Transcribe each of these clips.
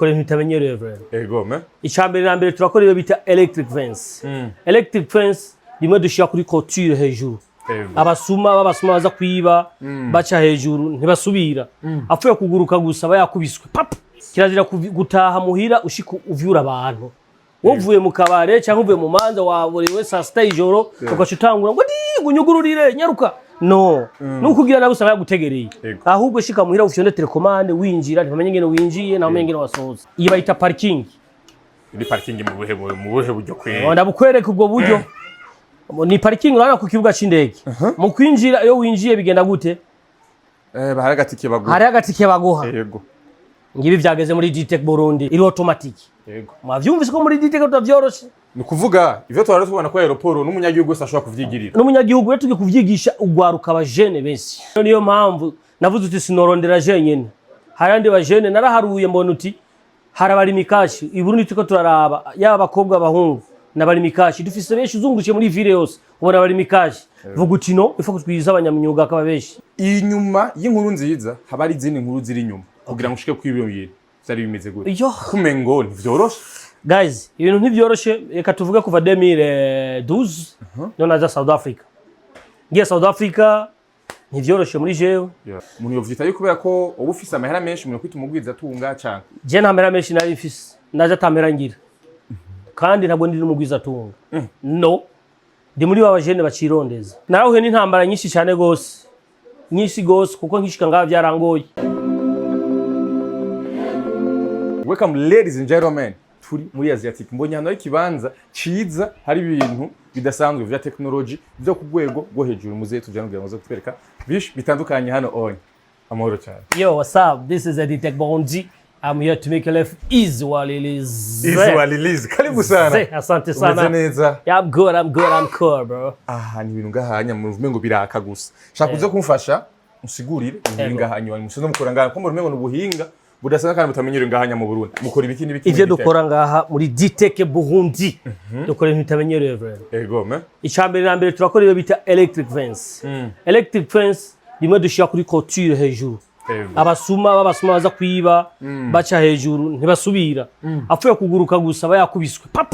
dukora ibintu bitamenyerewe vrema. Ego me. Icambere na mbere turakora iyo bita electric fence. Electric fence rimwe dushira kuri clôture hejuru. Abasuma baza kwiba baca hejuru ntibasubira. Apfuye kuguruka gusa bayakubiswe. Pap. Kirazira gutaha muhira ushika uvyura abantu. Wovuye mu kabare cyangwa uvuye mu manza waborewe saa sita ijoro ukacutangura ngo ndi gunyugururire nyaruka. No. Nukugira nabo usanga yagutegereye. Ahubwo shika muhira ufyonde telecommande winjira ntibamenye ngene winjiye na umenye ngene wasoza. Iyi bayita parking. Ni parking mu buhe buryo kwe. Ndabukwereka ubwo buryo. Ni parking urana ku kibuga c'indege. Mu kwinjira iyo winjiye bigenda gute? Bahari agatike baguha. Hari agatike baguha. Yego. Ngibi vyageze muri DTech Burundi iri automatic. Yego. Mwavyumvise ko muri DTech utavyoroshe. Ni kuvuga ivyo twara tubona ko aeroport n'umunyagihugu wese ashobora kuvyigirira. N'umunyagihugu rero tugiye kuvyigisha ugwaruka abajene benshi. Niyo mpamvu navuze uti sinorondera jenyene. Harandi bajene naraharuye mbona uti harabari mikashi. I Burundi tuko turaraba yaba abakobwa abahungu nabari mikashi dufise benshi uzungurukiye muri ville yose ubona bari mikashi. Vuga uti no ifa kutwiza abanyamyuga akaba benshi. Inyuma y'inkuru nziza haba ari izindi nkuru ziri inyuma kugira ngo ushike kwibyo bintu byari bimeze gute. Kumengo ntivyoroshe. Guys, ibintu ntivyoroshe reka tuvuge kuva 2012 none aza South Africa. Ngiye South Africa ntivyoroshe muri jewe. Umuntu yovyita yuko kubera ko ubu ufise amahera menshi umuntu kwita umugwiza tunga cyane. Je nta mahera menshi nari mfise naje atamera ngira. Kandi ntabwo ndi umugwiza tunga. No. Ndi muri babajene bacirondeza. Narahuye n'intambara nyinshi cyane gose. Nyinshi gose kuko nkishika ngaha byarangoye. Welcome ladies and gentlemen. Turi muri Asiatic. Mbonye hano ikibanza ciza hari ibintu bidasanzwe vya technology byo ku rwego rwo hejuru muze tujana kugira ngo zo kutwereka bish bitandukanye hano on. Amahoro cyane. Yo, what's up? This is DTech Burundi. I'm here to make life easy while it is. Easy while it is. Karibu sana. Asante sana. Neza. Yeah, I'm good, bro. Ni ibintu ngahanya mu rumengo biraka gusa. Shaka uze kumfasha usigurire ibintu ngahanya wani musozo mukora ngaha ko mu rumengo n'ubuhinga budasanga kandi mutamenyere ngahanya mu Burundi. Mukora ibiki n'ibiki. Ivyo dukora ngaha muri DTech Burundi. Dukora ibintu bitamenyereye vrema. Ego me. Icambere na mbere turakora iyo bita electric fence. Electric fence rimwe dushira kuri clôture hejuru. Abasuma baza kwiba baca hejuru ntibasubira. Apfuye kuguruka gusa bayakubiswe. Pap.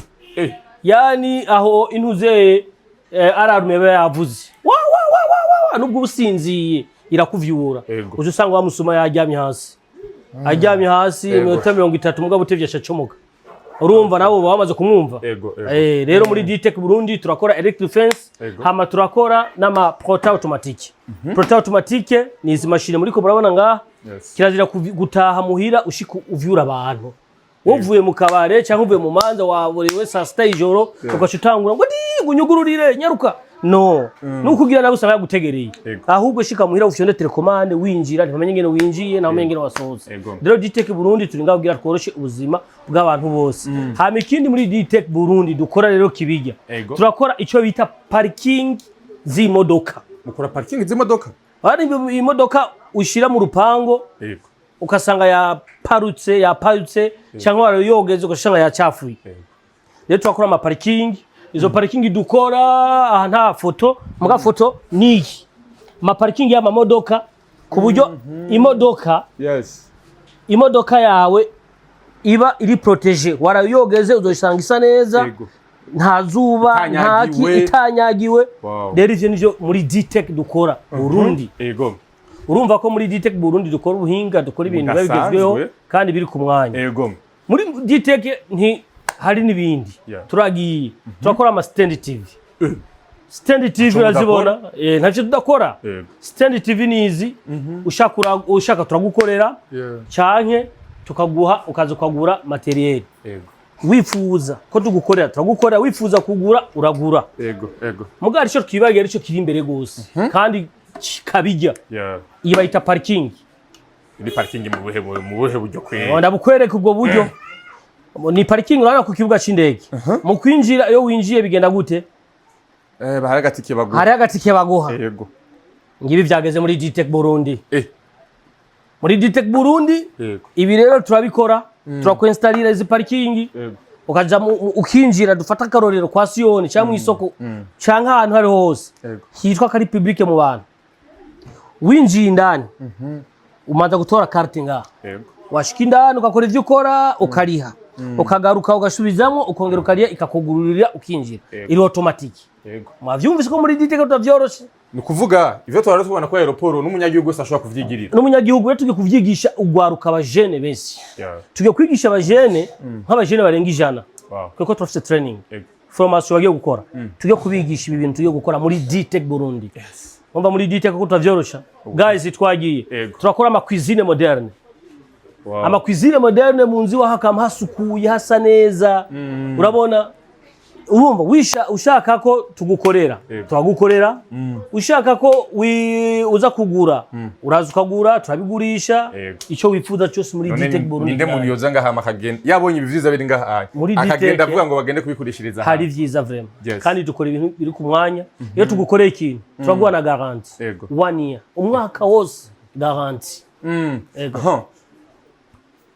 Yani aho intuze ararume bayavuze. Nubwo usinziye irakuvyura. Uje usanga wa musuma yaryamye hasi. Ajyamye hasi iminota 30 mugabo utevye shacomoka. Urumva nabo bamaze kumwumva. Rero muri DTech Burundi turakora electric fence hama turakora n'ama prota automatique. Prota automatique ni izi machine muri ko murabona ngaha. Kirazira gutaha muhira ushika uvyura abantu. Wovuye mu kabare cyangwa uvuye mu manza waborewe saa sita ijoro ukacutangura ngo ndi gunyugururire nyaruka. No. Nukugira nabo usanga yagutegereye. Ahubwo shika muhira ufyonde telecommande winjira ntibamenye ngene winjiye na umenye ngene wasoza. Rero DTech Burundi turi ngaho kugira tworoshe ubuzima bw'abantu bose. Hama ikindi muri DTech Burundi dukora rero kibijya. Turakora ico bita parking z'imodoka. Mukora parking z'imodoka? Ari imodoka ushira mu rupango. Ukasanga yaparutse cyangwa warayogeze ukashanga yacafuye. Rero turakora ama parking. Izo parking dukora aha nta foto muga foto ni ma parking ya mamodoka ku buryo imodoka yawe iba iri protege warayogeze uzosanga isa neza nta zuba ntaki itanyagiwe. Rero ivyo nivyo muri DTech dukora Burundi. Urumva ko muri DTech Burundi dukora ubuhinga dukora ibintu bigezweho kandi biri ku mwanya. Muri DTech hari n'ibindi turagiye turakora ama stand TV. Stand TV urazibona ntacyo tudakora. Stand TV nizi ushaka turagukorera canke tukaguha ukaza ukagura materiel. Wifuza ko tugukorera turagukorera wifuza kugura uragura. Mugari cyo kibagiye arico kiri imbere gose kandi kabijya. Iyi bayita parking. Ni parking mu buhe buryo kwe. Ndabukwereka ubwo buryo. Ni parking urana ku kibuga c'indege. Mu kwinjira iyo winjiye bigenda gute? Bahari agatike baguha. Hari agatike baguha. Ngibi vyageze muri DTech Burundi. Muri DTech Burundi ibi rero turabikora turakwinstallira izi parking. Ukaja ukinjira dufata akarorero kwa Sioni cyangwa isoko cyangwa ahantu hari hose. Hitwa kari public mu bantu. Winjiye indani. Umanza gutora carte ngaha. washika indani ukakora ivyo ukora ukariha ukagaruka ugasubizamo ukongera ukariha ikakugururira ukinjira iri automatique. Yego mwavyumvise ko muri DTK tutavyoroshe. Ni kuvuga ivyo twara tubona ko aeroport n'umunyagihugu wese ashobora kuvyigirira. N'umunyagihugu rero tugiye kuvyigisha ugwaruka abajene benshi. Tugiye kwigisha abajene nk'abajene barenga 100. Kuko turafite training. Formation bagiye gukora. Tugiye kubigisha ibi bintu tugiye gukora muri DTK Burundi. Umva muri DTK ko tutavyorosha. Guys twagiye. Turakora ama cuisine moderne. Ama cuisine moderne mu nzi wa hakama hasukuye hasa neza. Urabona urumva ushaka ko tugukorera twagukorera ushaka ko uza kugura uraza ukagura turabigurisha icyo wifuza cyose muri DTK Burundi. Ninde muntu yoza ngaha akagenda yabonye ibivyiza biri ngaha akagenda avuga ngo bagende kubikurishiriza hari vyiza vraiment kandi dukora ibintu biri ku mwanya iyo tugukoreye ikintu turaguha na garantie 1 year umwaka wose garantie.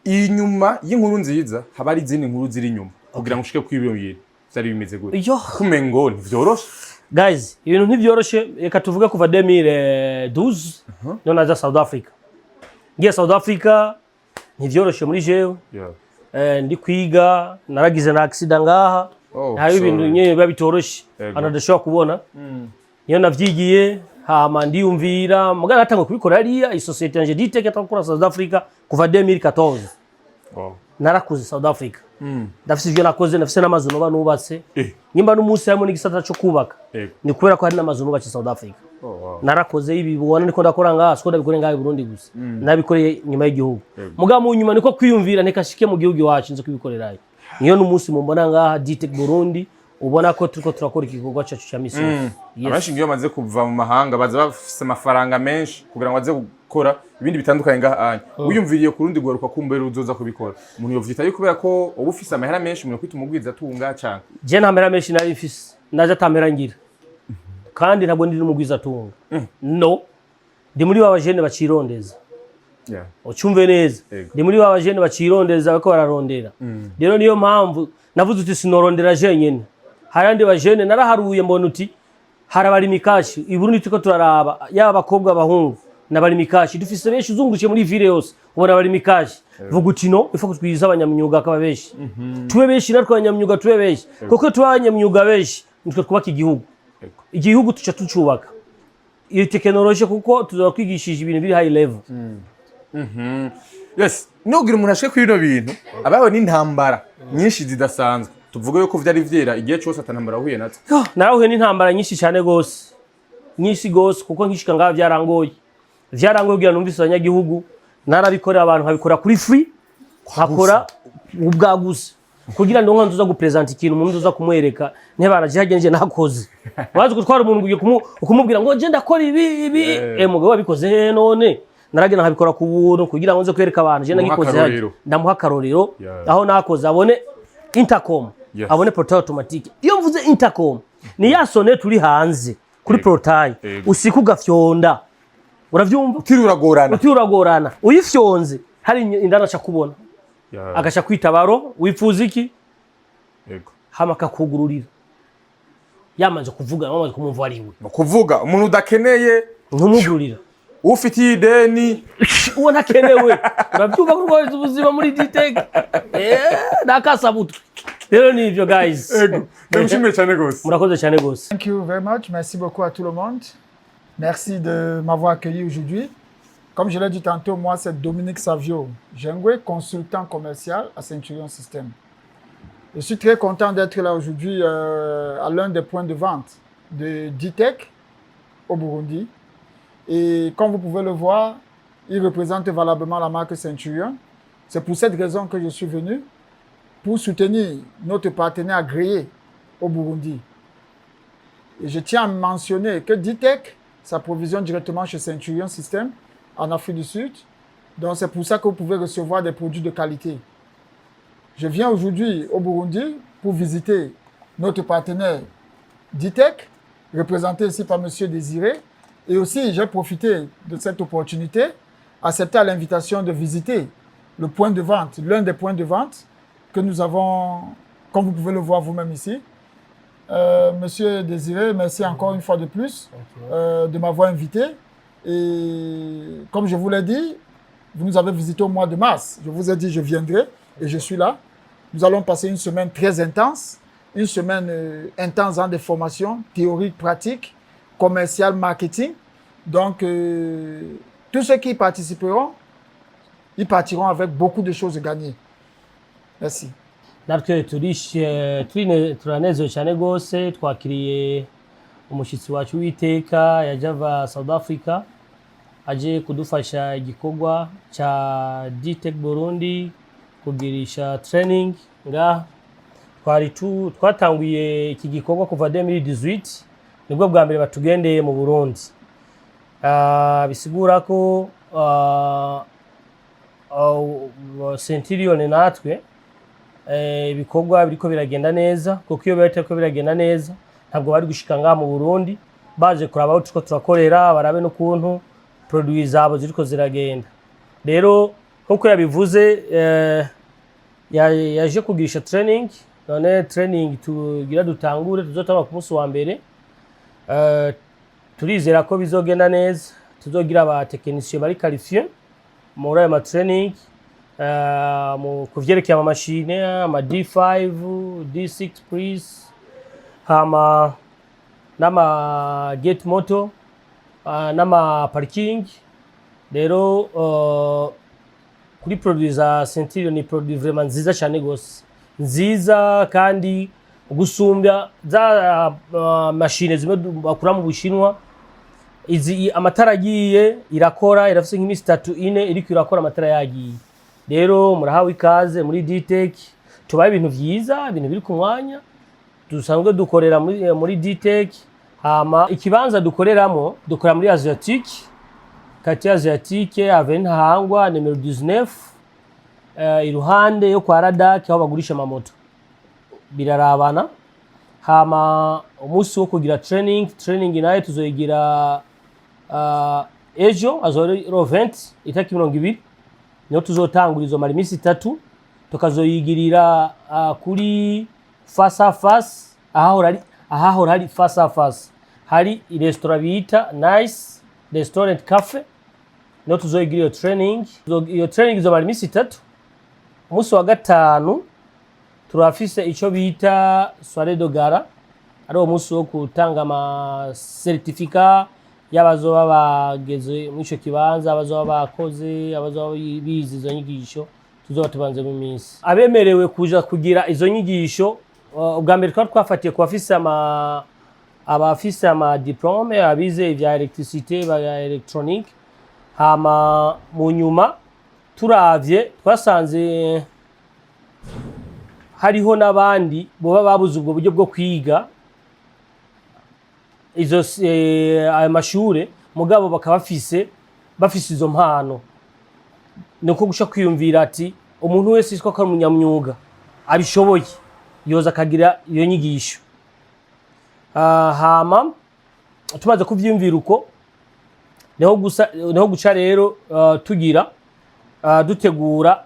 Inyuma y'inkuru nziza haba ari izindi nkuru ziri inyuma kugira ngo ushike kwibiyongera zari bimeze gute kumengo ntivyoroshe. Guys ibintu ntivyoroshe reka tuvuge kuva 2012 no naza South Africa. Ngiye South Africa ntivyoroshe muri jewe ndi kwiga naragize na accident ngaha hari ibintu nyene biba bitoroshe anadashobora kubona niyo navyigiye hama ndiyumvira mugana natanga kubikora hariya isosiyete yanje DTK atakora South Africa kuva 2014. Narakuze South Africa. Ndafise ivyo nakoze ndafise n'amazu noba nubatse. Nyimba n'umunsi harimo n'igisata cyo kubaka. Ni kubera ko hari n'amazu nubatse South Africa. Narakoze ibi bibona niko ndakora ngaha siko ndabikore ngaha i Burundi gusa. Nabikoreye nyuma y'igihugu. Muga mu nyuma niko kwiyumvira nekashike mu gihugu iwacu nzo kubikorerayo. Niyo n'umunsi mumbona ngaha DTK Burundi ubona ko turiko turakora igikorwa cyacu cya misi. Abenshi ngiyo bamaze kuva mu mahanga baza bafise amafaranga menshi kugira ngo baze gukora ibindi bitandukanye ngaha. Uyumviriye ku rundi gwaruka kumbere uzoza kubikora. Umuntu yovyita yuko kubera ko ubu ufise amahera menshi umuntu kwita umugwiza atunga cyane. Je nta amahera menshi nari mfise naje atamera ngira. Kandi ntabwo ndi umugwiza atunga. No. Ndi muri babajene bacirondeza. Ucumve neza. Ndi muri babajene bacirondeza bako bararondera. Rero niyo mpamvu navuze uti sinorondera jenyene. Harandi bajene naraharuye mbona uti harabari mikashi i Burundi tuko turaraba yaba abakobwa abahungu nabari mikashi dufise benshi uzungurukiye muri ville yose ubona bari mikashi vuga uti no ifa kutwiza abanyamyuga akaba benshi tube benshi natwe abanyamyuga tube benshi kuko tube abanyamyuga benshi nitwe twubaka igihugu tuca tucubaka iyo technology kuko tuzakwigishije ibintu biri high level. Yes nugira umuntu ashike kwino bintu abaho n'intambara nyinshi zidasanzwe tuvuga yuko vyari vyera igihe cyose atanambara huye natwe. Narahuye n'intambara nyinshi cyane gose nyinshi gose kuko nkishika ngaha vyarangoye kugira numvise abanyagihugu narabikorera abantu nkabikora kuri free nkakora ubwaguze kugira ngo nzo gupresent ikintu umuntu uza kumwereka ntebaragihagenje nakoze wazi gutwara umuntu ugiye kumubwira ngo je ndakora ibi mugabo wabikoze none naragenda nkabikora ku buntu kugira ngo nze kwereka abantu je nagikoze ndamuha karorero aho nakoze abone intercom abone portail automatique. Iyo mvuze intercom ni ya sonnet turi hanze kuri portail usiku ugafyonda uravyumva utiruragorana uyifyonze hari indana cha kubona agasha kwitabaro wifuza iki hama kakugururira yamanje kuvuga yamanje kumumva ariwe kuvuga umuntu udakeneye ntumugurira ufitiye ideni uwo nakenewe uravyumva ko rwose ubuzima muri DTK nakasabutu rero ni ivyo guys. Murakoze cyane gose. Thank you very much. Merci beaucoup à tout le monde. Merci de m'avoir accueilli aujourd'hui. Comme je l'ai dit tantôt, moi c'est Dominique Savio Jengwe, consultant commercial à Centurion System. Je suis très content d'être là aujourd'hui à l'un des points de vente de DTK au Burundi. Et comme vous pouvez le voir, il représente valablement la marque Centurion. C'est pour cette raison que je suis venu, pour soutenir notre partenaire agréé au Burundi. Et je tiens à mentionner que DTK s'approvisionne directement chez Centurion System en Afrique du Sud. Donc c'est pour ça que vous pouvez recevoir des produits de qualité. Je viens aujourd'hui au Burundi pour visiter notre partenaire DTK, représenté ici par M. Désiré. Et aussi, j'ai profité de cette opportunité, accepter l'invitation de visiter le point de vente, l'un des points de vente que nous avons, comme vous pouvez le voir vous-même ici. Monsieur Désiré, merci encore une fois de plus de m'avoir invité. Et comme je vous l'ai dit, Vous nous avez visité au mois de mars. Je vous ai dit je viendrai et je suis là. Nous allons passer une semaine très intense, une semaine intense dans des formations théoriques, pratiques, commerciales, marketing. Donc, tous ceux qui y participeront, ils partiront avec beaucoup de choses gagnées. Merci. natwe turanezerewe cyane rwose twakiriye umushyitsi wacu w'iteka yaje ava South Africa aje kudufasha igikorwa cha DTech Burundi kugirisha training nga twatanguye iki gikorwa kuva 2018 nibwo bwa mbere batugendeye mu Burundi. Bisigura ko Centurion natwe ibikorwa biriko biragenda neza kuko iyo biriko biragenda neza ntabwo bari gushika ngaha mu Burundi baje kuraba aho tuko turakorera barabe n'ukuntu produits zabo ziriko ziragenda. Rero nkuko yabivuze yaje kugisha training, none training tugira dutangure tuzotaba ku munsi wa mbere. Turizera ko bizogenda neza, tuzogira aba technicien bari qualifié muri aya training mu kuvyerekeye ama machine ama D5 D6 Pris hama nama gate moto nama parking. Rero kuri produits za Centurion ni produit vraiment nziza cyane gose, nziza kandi gusumbya za machine zimwe bakura mu Bushinwa. Izi amatara agiye irakora, irafise nk'imisi 3-4 iriko irakora amatara yagiye. Rero murahawe ikaze muri DTech, tubaye ibintu vyiza, ibintu biri ku mwanya. Dusanzwe dukorera muri DTech, hama ikibanza dukoreramo dukora muri Asiatique, kati Asiatique Avenue Hangwa numero 19, iruhande yo kwa Radak aho bagurisha amamoto. Birarabana. Hama umunsi wo kugira training nayo tuzoyigira ejo azore 20 itaki 20 niyo tuzotangura izo mari misi 3 tukazoyigirira kuri face à face ahahora hari face à face hari restaurant bita Nice Restaurant Cafe niyo tuzoyigira iyo training izo mari misi 3. Umunsi wa gatanu turafise ico bita soirée de gala ari umunsi wo gutanga ama certificat y'abazoba bageze mu ico kibanza, abazoba bakoze, abazoba bize izo nyigisho tuzoba tubanze mu minsi. Abemerewe kuja kugira izo nyigisho ubwa mbere twafatiye ku abafise ama diplome abize ivya electricité ba electronique. Hama mu nyuma turavye twasanze hariho n'abandi boba babuze ubwo buryo bwo kwiga izo amashure mugabo bakaba bafise izo mpano. Nuko gusha kwiyumvira ati umuntu wese isiko ko umunyamyuga abishoboye yoza akagira iyo nyigisho. Hama tumaze kuvyumvira uko neho guca rero tugira dutegura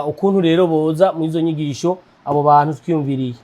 ukuntu rero boza mu izo nyigisho abo bantu twiyumviriye.